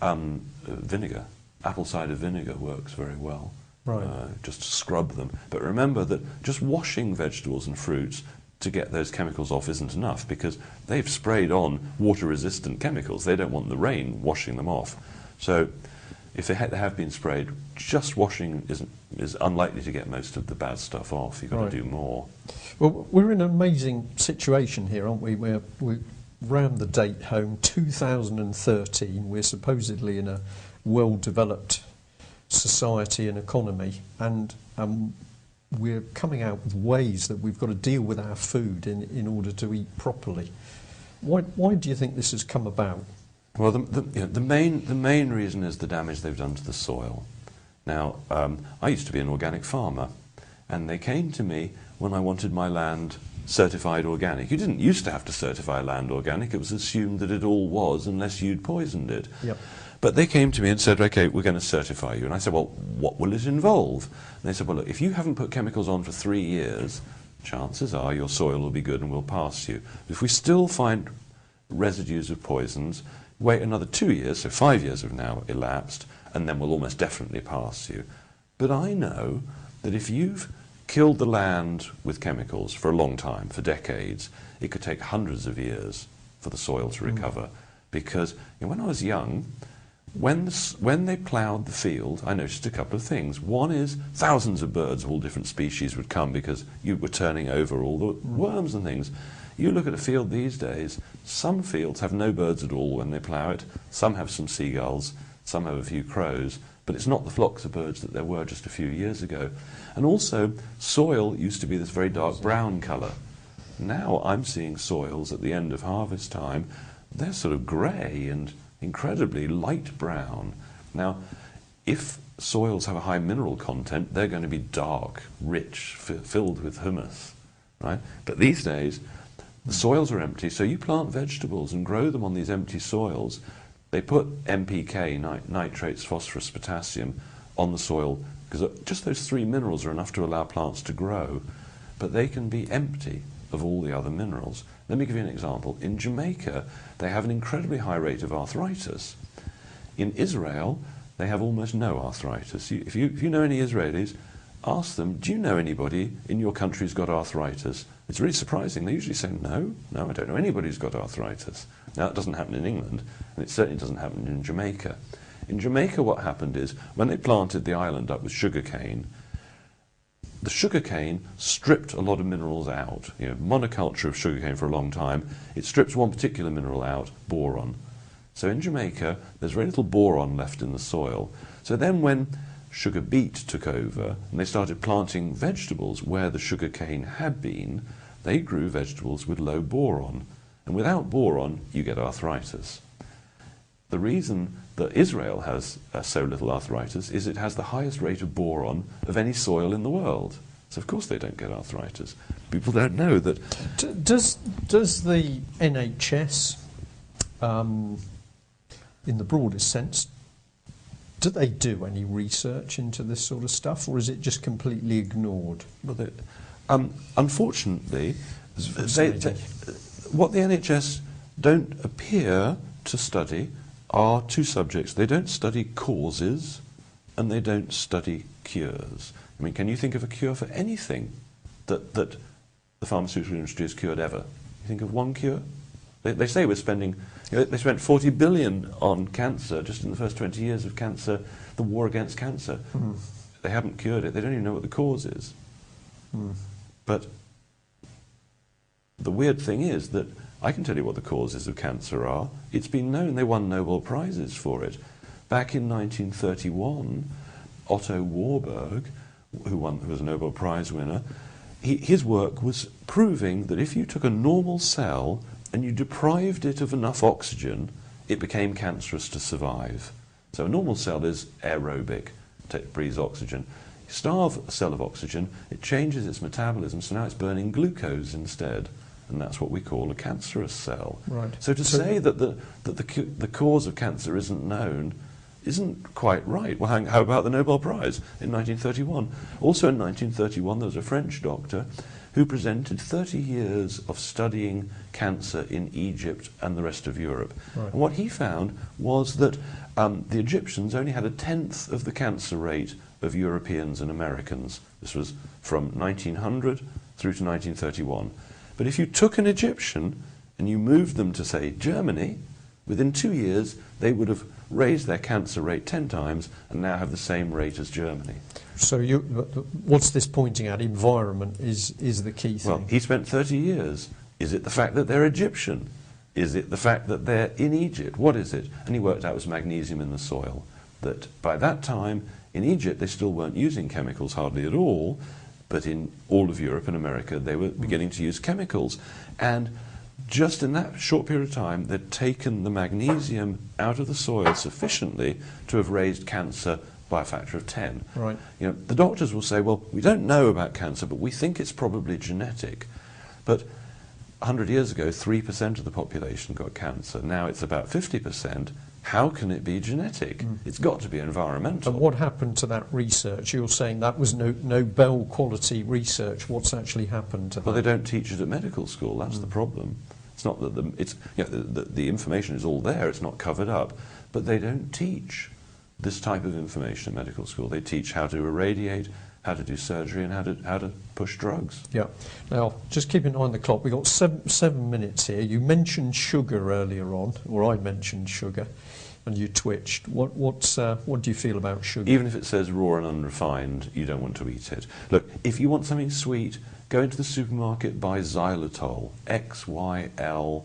Speaker 1: vinegar, apple cider vinegar works very well.
Speaker 2: Right.
Speaker 1: Just to scrub them. But remember that just washing vegetables and fruits to get those chemicals off isn't enough, because they've sprayed on water-resistant chemicals. They don't want the rain washing them off. So if they have been sprayed, just washing is unlikely to get most of the bad stuff off. You've got
Speaker 2: Right.
Speaker 1: to do more.
Speaker 2: Well, we're in an amazing situation here, aren't we? We rammed the date home, 2013. We're supposedly in a well-developed society and economy, and we're coming out with ways that we've got to deal with our food in order to eat properly. Why do you think this has come about?
Speaker 1: Well, the main reason is the damage they've done to the soil. Now, I used to be an organic farmer, and they came to me when I wanted my land certified organic. You didn't used to have to certify land organic. It was assumed that it all was, unless you'd poisoned it.
Speaker 2: Yep.
Speaker 1: But they came to me and said, okay, we're going to certify you. And I said, well, what will it involve? And they said, well, look, if you haven't put chemicals on for 3 years, chances are your soil will be good and we'll pass you. But if we still find residues of poisons, wait another 2 years, so 5 years have now elapsed, and then we'll almost definitely pass you. But I know that if you've killed the land with chemicals for a long time, for decades, it could take hundreds of years for the soil to recover. Because when I was young, when they ploughed the field, I noticed a couple of things. One is thousands of birds of all different species would come because you were turning over all the worms and things. You look at a field these days, some fields have no birds at all when they plough it, some have some seagulls, some have a few crows, but it's not the flocks of birds that there were just a few years ago. And also, soil used to be this very dark brown colour. Now I'm seeing soils at the end of harvest time, they're sort of grey and incredibly light brown. Now, if soils have a high mineral content, they're going to be dark, rich, filled with humus, right? But these days, the soils are empty, so you plant vegetables and grow them on these empty soils. They put NPK, nitrates, phosphorus, potassium, on the soil, because just those 3 minerals are enough to allow plants to grow, but they can be empty of all the other minerals. Let me give you an example. In Jamaica, they have an incredibly high rate of arthritis. In Israel, they have almost no arthritis. If you know any Israelis, ask them, do you know anybody in your country who's got arthritis? It's really surprising. They usually say, no, I don't know anybody who's got arthritis. Now, that doesn't happen in England, and it certainly doesn't happen in Jamaica. In Jamaica, what happened is, when they planted the island up with sugarcane, the sugarcane stripped a lot of minerals out. Monoculture of sugarcane for a long time, it strips one particular mineral out, boron. So in Jamaica, there's very little boron left in the soil. So then when sugar beet took over, and they started planting vegetables where the sugarcane had been, they grew vegetables with low boron. And without boron, you get arthritis. The reason that Israel has so little arthritis is it has the highest rate of boron of any soil in the world. So of course they don't get arthritis. People don't know that.
Speaker 2: Does the NHS, in the broadest sense, do they do any research into this sort of stuff, or is it just completely ignored?
Speaker 1: Well, unfortunately, what the NHS don't appear to study are 2 subjects. They don't study causes, and they don't study cures. I mean, can you think of a cure for anything that the pharmaceutical industry has cured ever? You think of one cure? They say we're spending... they spent 40 billion on cancer just in the first 20 years of cancer, the war against cancer. They haven't cured it. They don't even know what the cause is. But the weird thing is that I can tell you what the causes of cancer are. It's been known. They won Nobel Prizes for it. Back in 1931, Otto Warburg, who was a Nobel Prize winner, his work was proving that if you took a normal cell and you deprived it of enough oxygen, it became cancerous to survive. So a normal cell is aerobic, breathes oxygen. You starve a cell of oxygen, it changes its metabolism, so now it's burning glucose instead. And that's what we call a cancerous cell.
Speaker 2: Right.
Speaker 1: So to say that the cause of cancer isn't known isn't quite right. Well, how about the Nobel Prize in 1931? Also in 1931, there was a French doctor who presented 30 years of studying cancer in Egypt and the rest of Europe.
Speaker 2: Right.
Speaker 1: And what he found was that the Egyptians only had 1/10 of the cancer rate of Europeans and Americans. This was from 1900 through to 1931. But if you took an Egyptian and you moved them to, say, Germany, within 2 years they would have raised their cancer rate 10 times and now have the same rate as Germany.
Speaker 2: So what's this pointing at? Environment is the key thing.
Speaker 1: Well, he spent 30 years. Is it the fact that they're Egyptian? Is it the fact that they're in Egypt? What is it? And he worked out it was magnesium in the soil. That by that time, in Egypt, they still weren't using chemicals hardly at all, but in all of Europe and America, they were beginning to use chemicals. And just in that short period of time, they'd taken the magnesium out of the soil sufficiently to have raised cancer by a factor of 10.
Speaker 2: Right.
Speaker 1: You know, the doctors will say, well, we don't know about cancer, but we think it's probably genetic. But 100 years ago, 3% of the population got cancer. Now it's about 50%. How can it be genetic? It's got to be environmental.
Speaker 2: And what happened to that research? You're saying that was Nobel quality research. What's actually happened to that?
Speaker 1: Well, they don't teach it at medical school. That's the problem. It's not that the information is all there. It's not covered up, but they don't teach this type of information at medical school. They teach how to irradiate, how to do surgery, and how to push drugs.
Speaker 2: Yeah. Now, just keep an eye on the clock. We've got 7 minutes here. You mentioned sugar earlier on, or I mentioned sugar, and you twitched. What do you feel about sugar?
Speaker 1: Even if it says raw and unrefined, you don't want to eat it. Look, if you want something sweet, go into the supermarket, buy xylitol, Xylitol,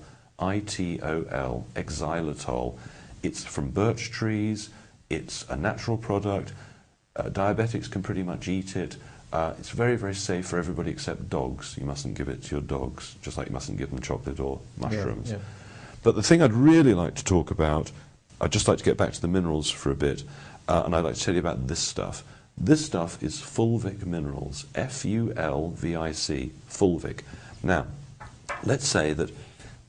Speaker 1: xylitol. It's from birch trees. It's a natural product. Diabetics can pretty much eat it. It's very, very safe for everybody except dogs. You mustn't give it to your dogs, just like you mustn't give them chocolate or mushrooms.
Speaker 2: Yeah.
Speaker 1: But the thing I'd really like to talk about, I'd just like to get back to the minerals for a bit, and I'd like to tell you about this stuff. This stuff is fulvic minerals, Fulvic, fulvic. Now, let's say that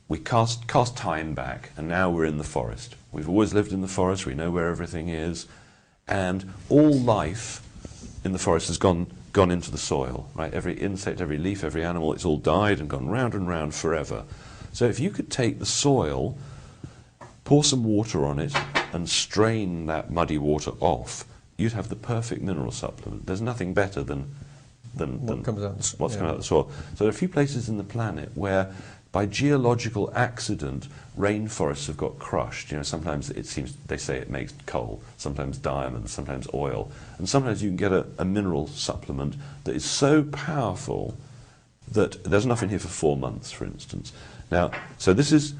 Speaker 1: we cast time back, and now we're in the forest. We've always lived in the forest, we know where everything is, and all life in the forest has gone into the soil, right? Every insect, every leaf, every animal, it's all died and gone round and round forever. So if you could take the soil, pour some water on it, and strain that muddy water off, you'd have the perfect mineral supplement. There's nothing better than
Speaker 2: What comes out
Speaker 1: what's coming out of the soil. So there are a few places in the planet where, by geological accident, rainforests have got crushed. You know, sometimes it seems, they say it makes coal, sometimes diamonds, sometimes oil, and sometimes you can get a mineral supplement that is so powerful that there's enough in here for 4 months, for instance. Now, so this is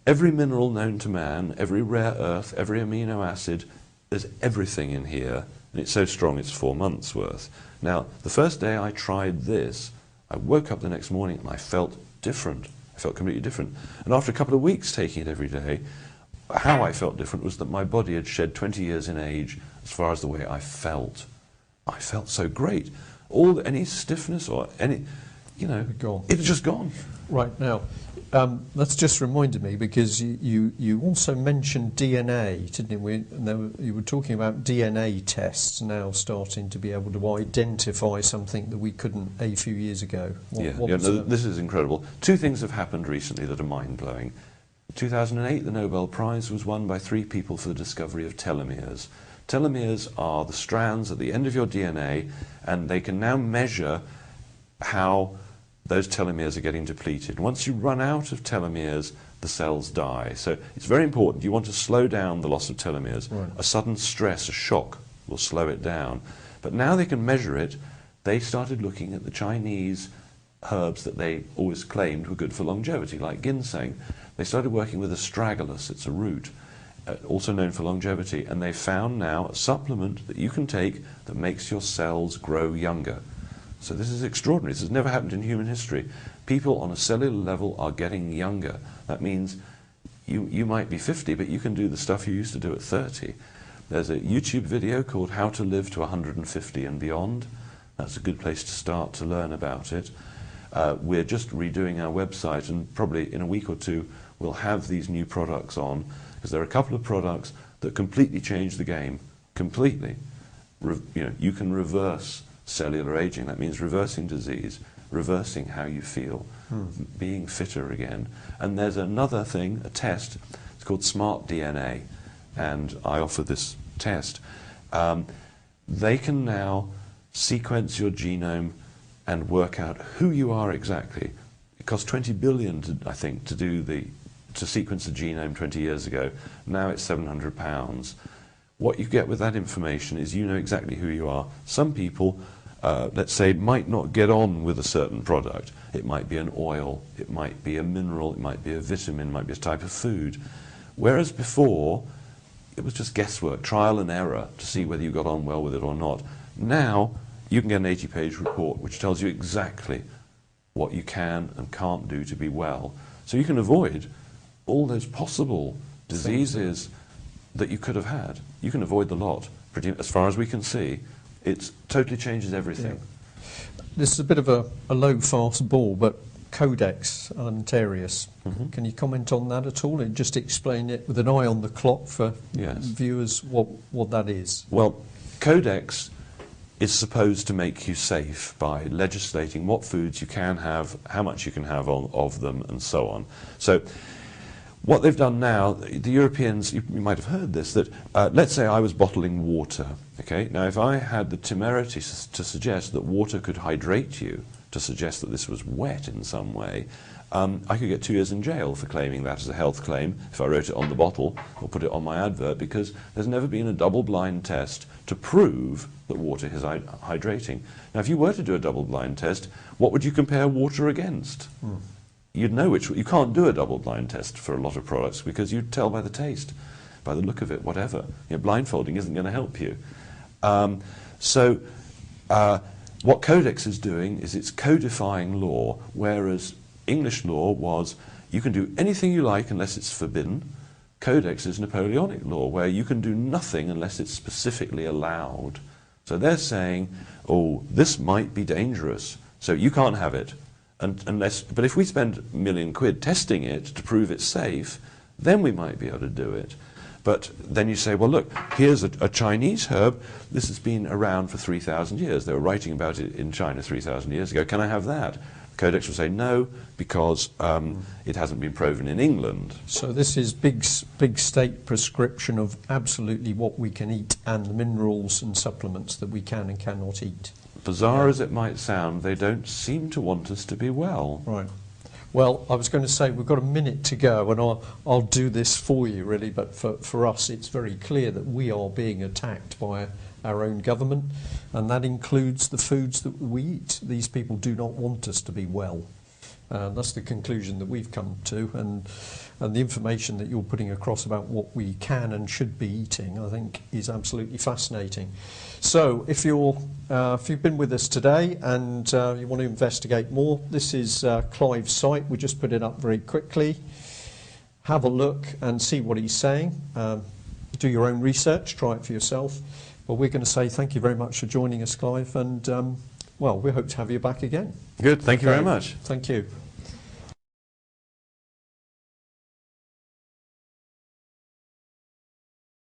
Speaker 1: every mineral known to man, every rare earth, every amino acid, there's everything in here, and it's so strong it's 4 months worth. Now, the first day I tried this, I woke up the next morning and I felt different. I felt completely different. And after a couple of weeks taking it every day, how I felt different was that my body had shed 20 years in age as far as the way I felt. I felt so great. Any stiffness or any, you know,
Speaker 2: Gone.
Speaker 1: it's just gone.
Speaker 2: Right, now, that's just reminded me, because you also mentioned DNA, didn't you? You were talking about DNA tests now starting to be able to identify something that we couldn't a few years ago.
Speaker 1: This is incredible. 2 things have happened recently that are mind-blowing. In 2008, the Nobel Prize was won by 3 people for the discovery of telomeres. Telomeres are the strands at the end of your DNA, and they can now measure how those telomeres are getting depleted. Once you run out of telomeres, the cells die. So it's very important. You want to slow down the loss of telomeres.
Speaker 2: Right.
Speaker 1: A sudden stress, a shock, will slow it down. But now they can measure it. They started looking at the Chinese herbs that they always claimed were good for longevity, like ginseng. They started working with astragalus, it's a root, also known for longevity, and they found now a supplement that you can take that makes your cells grow younger. So this is extraordinary. This has never happened in human history. People on a cellular level are getting younger. That means you might be 50, but you can do the stuff you used to do at 30. There's a YouTube video called How to Live to 150 and Beyond. That's a good place to start to learn about it. We're just redoing our website, and probably in a week or 2 we'll have these new products on, because there are a couple of products that completely change the game. Completely. You can reverse cellular aging. That means reversing disease. reversing how you feel, being fitter again. And there's another thing, a test, it's called Smart DNA, and I offer this test. They can now sequence your genome and work out who you are exactly. It cost 20 billion, I think, to sequence the genome 20 years ago. Now it's £700. What you get with that information is you know exactly who you are. Some people, let's say, might not get on with a certain product. It might be an oil, it might be a mineral, it might be a vitamin, it might be a type of food. Whereas before, it was just guesswork, trial and error to see whether you got on well with it or not. Now, you can get an 80-page report which tells you exactly what you can and can't do to be well. So you can avoid all those possible diseases that you could have had. You can avoid the lot, as far as we can see. It totally changes everything.
Speaker 2: Yeah. This is a bit of a low fast ball, but Codex Alimentarius. Can you comment on that at all and just explain it with an eye on the clock for viewers what that is?
Speaker 1: Well, Codex is supposed to make you safe by legislating what foods you can have, how much you can have of them, and so on. So what they've done now, the Europeans, you might have heard this, that let's say I was bottling water. Okay, now if I had the temerity to suggest that water could hydrate you, to suggest that this was wet in some way, I could get 2 years in jail for claiming that as a health claim if I wrote it on the bottle or put it on my advert, because there's never been a double-blind test to prove that water is hydrating. Now, if you were to do a double-blind test, what would you compare water against? You'd know which. You can't do a double-blind test for a lot of products because you'd tell by the taste, by the look of it, whatever. Blindfolding isn't going to help you. What Codex is doing is it's codifying law, whereas English law was you can do anything you like unless it's forbidden. Codex is Napoleonic law, where you can do nothing unless it's specifically allowed. So they're saying, oh, this might be dangerous, so you can't have it. But if we spend £1 million testing it to prove it's safe, then we might be able to do it. But then you say, well, look, here's a Chinese herb. This has been around for 3,000 years. They were writing about it in China 3,000 years ago. Can I have that? Codex will say no, because it hasn't been proven in England.
Speaker 2: So this is big state prescription of absolutely what we can eat and the minerals and supplements that we can and cannot eat.
Speaker 1: Bizarre as it might sound, they don't seem to want us to be well.
Speaker 2: Right. Well, I was going to say we've got a minute to go, and I'll do this for you, really, but for us it's very clear that we are being attacked by our own government, and that includes the foods that we eat. These people do not want us to be well. That's the conclusion that we've come to, and the information that you're putting across about what we can and should be eating, I think, is absolutely fascinating. So, if you've been with us today and you want to investigate more, this is Clive's site. We just put it up very quickly. Have a look and see what he's saying. Do your own research. Try it for yourself. Well, we're going to say thank you very much for joining us, Clive, and well, we hope to have you back again.
Speaker 1: Good. Thank you very much.
Speaker 2: Thank you.